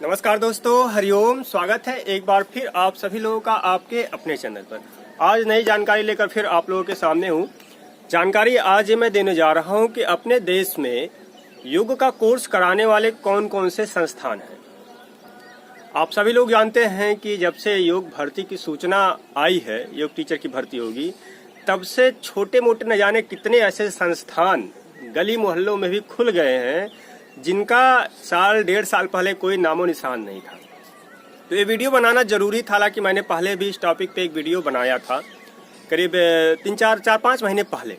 नमस्कार दोस्तों, हरिओम। स्वागत है एक बार फिर आप सभी लोगों का आपके अपने चैनल पर। आज नई जानकारी लेकर फिर आप लोगों के सामने हूँ। जानकारी आज मैं देने जा रहा हूँ कि अपने देश में योग का कोर्स कराने वाले कौन कौन से संस्थान हैं। आप सभी लोग जानते हैं कि जब से योग भर्ती की सूचना आई है, योग टीचर की भर्ती होगी, तब से छोटे मोटे न जाने कितने ऐसे संस्थान गली मोहल्लों में भी खुल गए हैं जिनका साल डेढ़ साल पहले कोई नामो निशान नहीं था। तो ये वीडियो बनाना जरूरी था। हालांकि मैंने पहले भी इस टॉपिक पे एक वीडियो बनाया था करीब 3-4-5 महीने पहले।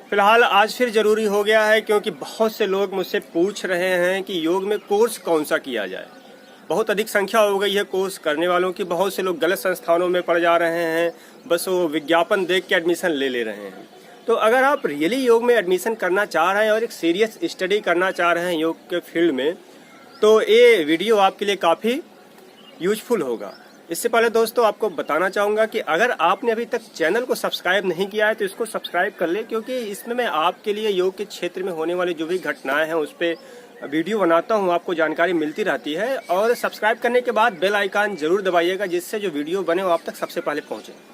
फिलहाल आज फिर जरूरी हो गया है क्योंकि बहुत से लोग मुझसे पूछ रहे हैं कि योग में कोर्स कौन सा किया जाए। बहुत अधिक संख्या हो गई है कोर्स करने वालों की। बहुत से लोग गलत संस्थानों में पड़ जा रहे हैं, बस वो विज्ञापन देख के एडमिशन ले रहे हैं। तो अगर आप रियली योग में एडमिशन करना चाह रहे हैं और एक सीरियस स्टडी करना चाह रहे हैं योग के फील्ड में, तो ये वीडियो आपके लिए काफ़ी यूजफुल होगा। इससे पहले दोस्तों आपको बताना चाहूँगा कि अगर आपने अभी तक चैनल को सब्सक्राइब नहीं किया है तो इसको सब्सक्राइब कर ले, क्योंकि इसमें मैं आपके लिए योग के क्षेत्र में होने वाली जो भी घटनाएं हैं उस पर वीडियो बनाता हूँ, आपको जानकारी मिलती रहती है। और सब्सक्राइब करने के बाद बेल आइकन जरूर दबाइएगा, जिससे जो वीडियो बने वो आप तक सबसे पहले पहुँचे।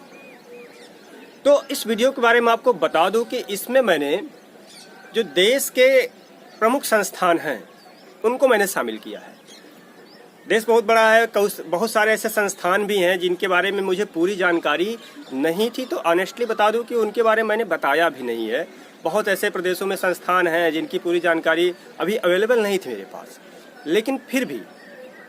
तो इस वीडियो के बारे में आपको बता दूं कि इसमें मैंने जो देश के प्रमुख संस्थान हैं उनको मैंने शामिल किया है। देश बहुत बड़ा है, बहुत सारे ऐसे संस्थान भी हैं जिनके बारे में मुझे पूरी जानकारी नहीं थी। तो ऑनेस्टली बता दूं कि उनके बारे में मैंने बताया भी नहीं है। बहुत ऐसे प्रदेशों में संस्थान हैं जिनकी पूरी जानकारी अभी अवेलेबल नहीं थी मेरे पास। लेकिन फिर भी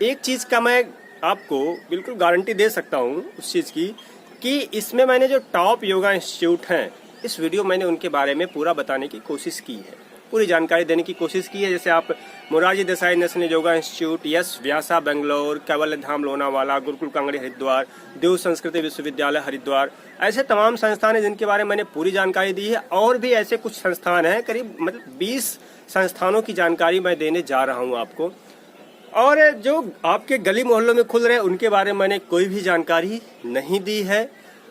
एक चीज़ का मैं आपको बिल्कुल गारंटी दे सकता हूँ उस चीज़ की कि इसमें मैंने जो टॉप योगा इंस्टीट्यूट हैं, इस वीडियो मैंने उनके बारे में पूरा बताने की कोशिश की है, पूरी जानकारी देने की कोशिश की है। जैसे आप मोरारजी देसाई नेशनल योगा इंस्टीट्यूट, यश व्यासा बेंगलोर, कैवल्य धाम लोनावाला, गुरुकुल कांगड़ी हरिद्वार, देव संस्कृति विश्वविद्यालय हरिद्वार, ऐसे तमाम संस्थान हैं जिनके बारे में मैंने पूरी जानकारी दी है। और भी ऐसे कुछ संस्थान हैं, करीब 20 संस्थानों की जानकारी मैं देने जा रहा हूँ आपको। और जो आपके गली मोहल्लों में खुल रहे हैं उनके बारे में मैंने कोई भी जानकारी नहीं दी है,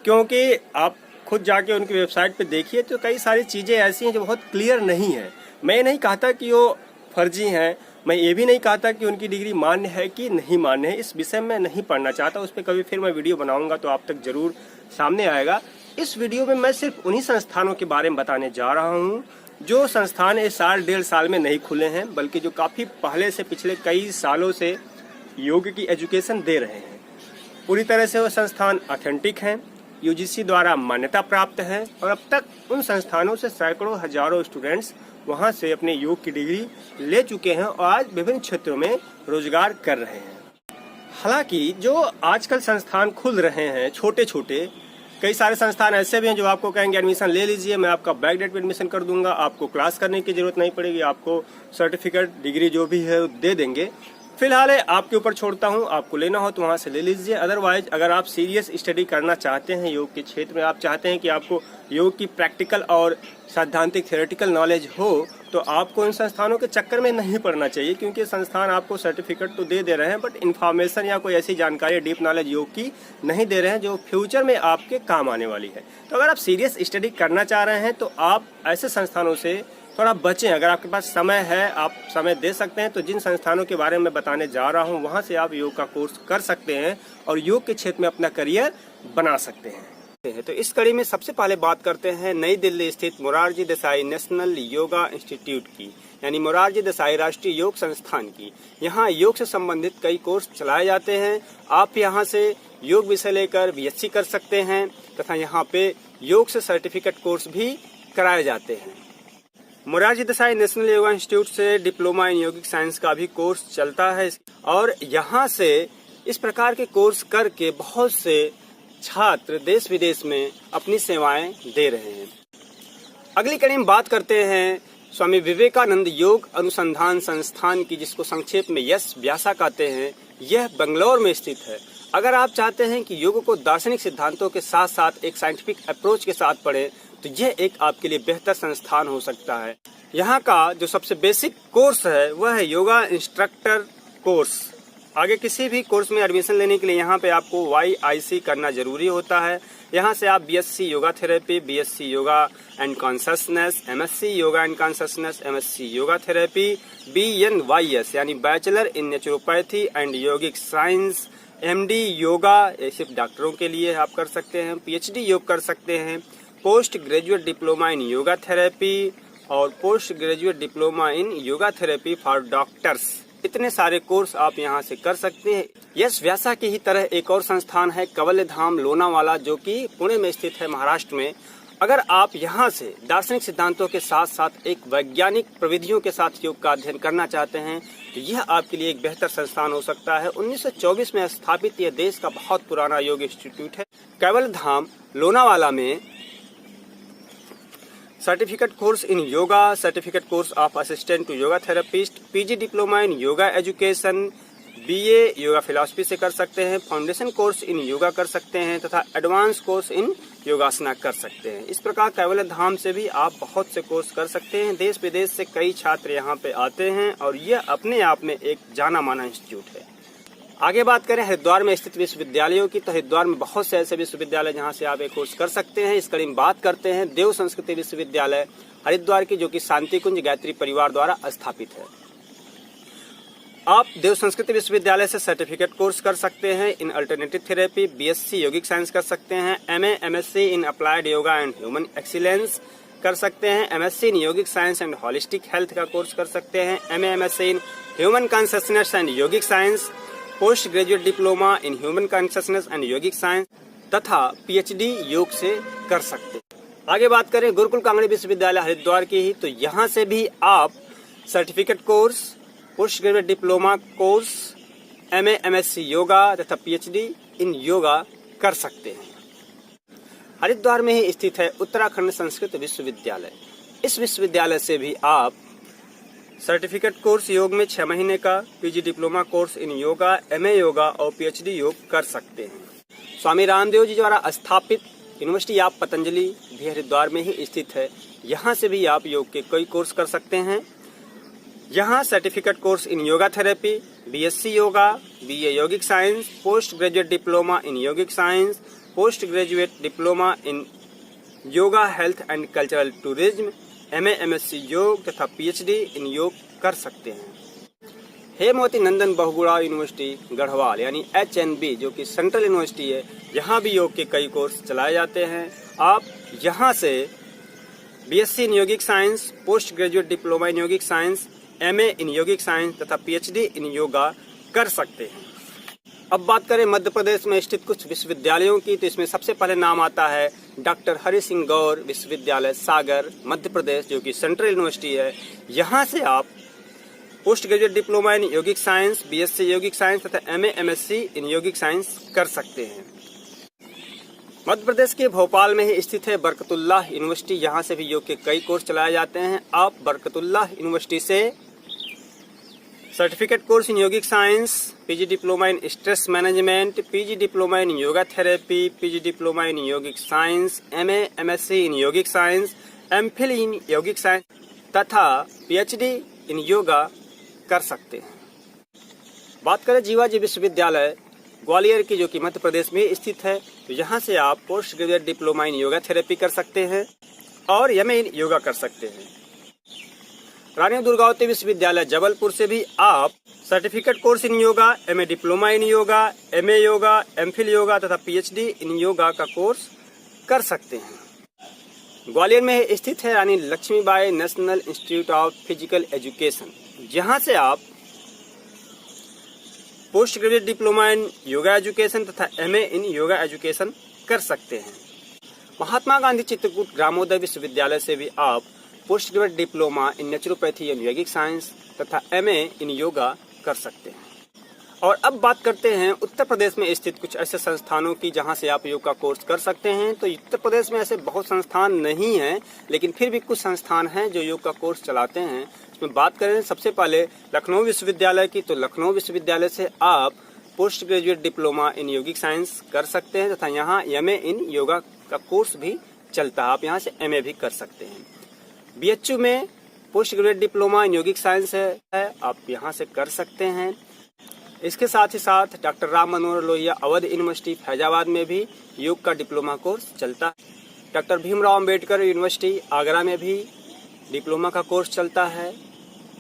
क्योंकि आप खुद जाके उनकी वेबसाइट पे देखिए तो कई सारी चीज़ें ऐसी हैं जो बहुत क्लियर नहीं है। मैं नहीं कहता कि वो फर्जी हैं, मैं ये भी नहीं कहता कि उनकी डिग्री मान्य है कि नहीं मान्य है। इस विषय में नहीं पढ़ना चाहता, उस पर कभी फिर मैं वीडियो बनाऊंगा तो आप तक जरूर सामने आएगा। इस वीडियो में मैं सिर्फ उन्हीं संस्थानों के बारे में बताने जा रहा हूँ जो संस्थान इस साल डेढ़ साल में नहीं खुले हैं, बल्कि जो काफ़ी पहले से पिछले कई सालों से योग की एजुकेशन दे रहे हैं। पूरी तरह से वो संस्थान ऑथेंटिक हैं, यूजीसी द्वारा मान्यता प्राप्त है और अब तक उन संस्थानों से सैकड़ों हजारों स्टूडेंट्स वहां से अपने योग की डिग्री ले चुके हैं और आज विभिन्न क्षेत्रों में रोजगार कर रहे हैं। हालांकि जो आजकल संस्थान खुल रहे हैं छोटे छोटे, कई सारे संस्थान ऐसे भी हैं जो आपको कहेंगे एडमिशन ले लीजिए, मैं आपका बैक डेट में एडमिशन कर दूंगा, आपको क्लास करने की जरूरत नहीं पड़ेगी, आपको सर्टिफिकेट डिग्री जो भी है दे देंगे। फिलहाल आपके ऊपर छोड़ता हूँ, आपको लेना हो तो वहाँ से ले लीजिए। अदरवाइज अगर आप सीरियस स्टडी करना चाहते हैं योग के क्षेत्र में, आप चाहते हैं कि आपको योग की प्रैक्टिकल और सैद्धांतिक थ्योरेटिकल नॉलेज हो, तो आपको इन संस्थानों के चक्कर में नहीं पड़ना चाहिए, क्योंकि संस्थान आपको सर्टिफिकेट तो दे रहे हैं बट इन्फॉर्मेशन या कोई ऐसी जानकारी डीप नॉलेज योग की नहीं दे रहे हैं जो फ्यूचर में आपके काम आने वाली है। तो अगर आप सीरियस स्टडी करना चाह रहे हैं तो आप ऐसे संस्थानों से थोड़ा बचें। अगर आपके पास समय है, आप समय दे सकते हैं, तो जिन संस्थानों के बारे में बताने जा रहा हूं वहां से आप योग का कोर्स कर सकते हैं और योग के क्षेत्र में अपना करियर बना सकते हैं। तो इस कड़ी में सबसे पहले बात करते हैं नई दिल्ली स्थित मोरारजी देसाई नेशनल योगा इंस्टीट्यूट की, यानी मोरारजी देसाई राष्ट्रीय योग संस्थान की। यहाँ योग से संबंधित कई कोर्स चलाए जाते हैं। आप यहाँ से योग विषय लेकर BSc कर सकते हैं तथा यहाँ पे योग से सर्टिफिकेट कोर्स भी कराए जाते हैं। मोरारजी देसाई नेशनल योगा इंस्टीट्यूट से डिप्लोमा इन योगिक साइंस का भी कोर्स चलता है और यहाँ से इस प्रकार के कोर्स करके बहुत से छात्र देश विदेश में अपनी सेवाएं दे रहे हैं। अगली कड़ी में बात करते हैं स्वामी विवेकानंद योग अनुसंधान संस्थान की, जिसको संक्षेप में यश व्यासा कहते हैं। यह बेंगलोर में स्थित है। अगर आप चाहते हैं कि योग को दार्शनिक सिद्धांतों के साथ साथ एक साइंटिफिक अप्रोच के साथ पढ़ें तो यह एक आपके लिए बेहतर संस्थान हो सकता है। यहाँ का जो सबसे बेसिक कोर्स है वह है योगा इंस्ट्रक्टर कोर्स। आगे किसी भी कोर्स में एडमिशन लेने के लिए यहाँ पे आपको YIC करना जरूरी होता है, यहाँ से आप BSc yoga therapy, BSc yoga and consciousness, MSc yoga and consciousness, MSc yoga therapy, BNYS यानी bachelor in naturopathy and yogic science, MD yoga ये सिर्फ डॉक्टरों के लिए आप कर सकते हैं, PhD योग कर सकते हैं, post graduate diploma in yoga therapy और post graduate diploma in yoga therapy for doctors. इतने सारे कोर्स आप यहाँ से कर सकते हैं। यस व्यासा की ही तरह एक और संस्थान है कवल्य धाम लोनावाला, जो कि पुणे में स्थित है, महाराष्ट्र में। अगर आप यहाँ से दार्शनिक सिद्धांतों के साथ साथ एक वैज्ञानिक प्रविधियों के साथ योग का अध्ययन करना चाहते हैं तो यह आपके लिए एक बेहतर संस्थान हो सकता है। 1924 में स्थापित यह देश का बहुत पुराना योग इंस्टीट्यूट है। कवल्य धाम लोनावाला में certificate course in yoga, certificate course of assistant to yoga therapist, PG diploma in yoga education, BA yoga philosophy से कर सकते हैं, फाउंडेशन कोर्स इन योगा कर सकते हैं तथा एडवांस कोर्स इन योगासना कर सकते हैं। इस प्रकार कवल्य धाम से भी आप बहुत से कोर्स कर सकते हैं। देश विदेश से कई छात्र यहाँ पे आते हैं और यह अपने आप में एक जाना माना इंस्टीट्यूट है। आगे बात करें हरिद्वार में स्थित विश्वविद्यालयों की, तो हरिद्वार में बहुत से ऐसे विश्वविद्यालय जहां से आप एक कोर्स कर सकते हैं। इस कड़ी में बात करते हैं देव संस्कृति विश्वविद्यालय हरिद्वार की, जो कि शांति कुंज गायत्री परिवार द्वारा स्थापित है। आप देव संस्कृति विश्वविद्यालय से सर्टिफिकेट कोर्स कर सकते हैं इन अल्टरनेटिव थेरेपी, BSc योगिक साइंस कर सकते हैं, MA MSc in applied yoga and human excellence कर सकते हैं, MSc in yogic science and holistic health का कोर्स कर सकते हैं, MA MSc in human consciousness and yogic science, post graduate diploma in human consciousness and yogic science तथा PhD योग से कर सकते हैं। आगे बात करें गुरुकुल कांगड़ी विश्वविद्यालय हरिद्वार की ही, तो यहाँ से भी आप certificate course, post graduate diploma course, MA MSc yoga तथा PhD इन योगा कर सकते हैं। हरिद्वार में ही स्थित है उत्तराखंड संस्कृत विश्वविद्यालय। इस विश्वविद्यालय से भी आप सर्टिफिकेट कोर्स योग में 6 महीने का, PG diploma course in yoga, MA yoga और PhD योग कर सकते हैं। स्वामी रामदेव जी द्वारा स्थापित यूनिवर्सिटी ऑफ पतंजलि भी हरिद्वार में ही स्थित है। यहाँ से भी आप योग के कई कोर्स कर सकते हैं। यहाँ certificate course in yoga therapy, BSc yoga, BA yogic science, post graduate diploma in yogic science, post graduate diploma in yoga health and cultural tourism, MA MSc योग तथा PhD इन योग कर सकते हैं। हेमवती नंदन बहुगुणा यूनिवर्सिटी गढ़वाल यानी HNB, जो कि सेंट्रल यूनिवर्सिटी है, यहाँ भी योग के कई कोर्स चलाए जाते हैं। आप यहाँ से BSc इन योगिक साइंस, पोस्ट ग्रेजुएट डिप्लोमा इन योगिक साइंस, MA इन योगिक साइंस तथा PhD इन योगा कर सकते हैं। अब बात करें मध्य प्रदेश में स्थित कुछ विश्वविद्यालयों की, तो इसमें सबसे पहले नाम आता है डॉक्टर हरि सिंह गौर विश्वविद्यालय सागर मध्य प्रदेश, जो कि सेंट्रल यूनिवर्सिटी है। यहाँ से आप पोस्ट ग्रेजुएट डिप्लोमा इन योगिक साइंस, BSc योगिक साइंस तथा MA MSc इन योगिक साइंस कर सकते हैं। मध्य प्रदेश के भोपाल में ही स्थित है बरकतुल्लाह यूनिवर्सिटी। यहाँ से भी योग के कई कोर्स चलाए जाते हैं। आप बरकतुल्लाह यूनिवर्सिटी से certificate course in yogic science, PG diploma in stress management, PG diploma in yoga therapy, PG diploma in yogic science, MA MSc in yogic science, MPhil in yogic science तथा PhD इन योगा कर सकते हैं। बात करें जीवाजी विश्वविद्यालय ग्वालियर की, जो कि मध्य प्रदेश में स्थित है, तो यहाँ से आप post graduate diploma in yoga therapy कर सकते हैं और MA इन योगा कर सकते हैं। रानी दुर्गावती विश्वविद्यालय जबलपुर से भी आप certificate course in yoga, MA diploma in yoga, MA yoga, MPhil yoga तथा PhD इन योगा का कोर्स कर सकते हैं। ग्वालियर में स्थित है Rani Laxmibai national institute of physical education, जहां से आप post graduate diploma in yoga education तथा MA इन योगा एजुकेशन कर सकते हैं। महात्मा गांधी चित्रकूट ग्रामोदय विश्वविद्यालय से भी आप post graduate diploma in naturopathy and yogic science तथा MA इन योगा कर सकते हैं। और अब बात करते हैं उत्तर प्रदेश में स्थित कुछ ऐसे संस्थानों की जहां से आप योग का कोर्स कर सकते हैं। तो उत्तर प्रदेश में ऐसे बहुत संस्थान नहीं हैं, लेकिन फिर भी कुछ संस्थान हैं जो योग का कोर्स चलाते हैं। इसमें बात करें सबसे पहले लखनऊ विश्वविद्यालय की, तो लखनऊ विश्वविद्यालय से आप पोस्ट ग्रेजुएट डिप्लोमा इन योगिक साइंस कर सकते हैं तथा यहाँ MA इन योगा का कोर्स भी चलता है। आप यहाँ से MA भी कर सकते हैं। BHU में पोस्ट ग्रेजुएट डिप्लोमा इन योगिक साइंस है, आप यहाँ से कर सकते हैं। इसके साथ ही साथ डॉक्टर राम मनोहर लोहिया अवध यूनिवर्सिटी फैजाबाद में भी योग का डिप्लोमा कोर्स चलता है। डॉक्टर भीमराव अंबेडकर यूनिवर्सिटी आगरा में भी डिप्लोमा का कोर्स चलता है।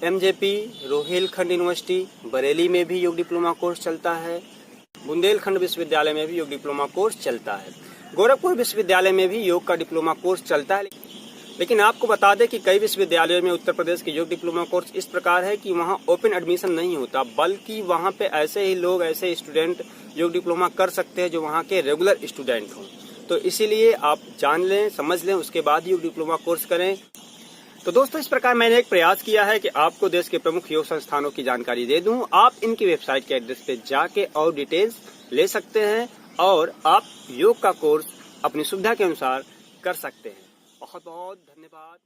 एमजेपी रोहिलखंड यूनिवर्सिटी बरेली में भी योग डिप्लोमा कोर्स चलता है। बुंदेलखंड विश्वविद्यालय में भी योग डिप्लोमा कोर्स चलता है। गोरखपुर विश्वविद्यालय में भी योग का डिप्लोमा कोर्स चलता है। लेकिन आपको बता दें कि कई विश्वविद्यालयों में उत्तर प्रदेश के योग डिप्लोमा कोर्स इस प्रकार है कि वहाँ ओपन एडमिशन नहीं होता, बल्कि वहाँ पे ऐसे ही लोग, ऐसे स्टूडेंट योग डिप्लोमा कर सकते हैं जो वहाँ के रेगुलर स्टूडेंट हों। तो इसीलिए आप जान लें, समझ लें, उसके बाद योग डिप्लोमा कोर्स करें। तो दोस्तों, इस प्रकार मैंने एक प्रयास किया है कि आपको देश के प्रमुख योग संस्थानों की जानकारी दे दूं। आप इनकी वेबसाइट के एड्रेस पे जाके और डिटेल्स ले सकते हैं और आप योग का कोर्स अपनी सुविधा के अनुसार कर सकते हैं। बहुत बहुत धन्यवाद।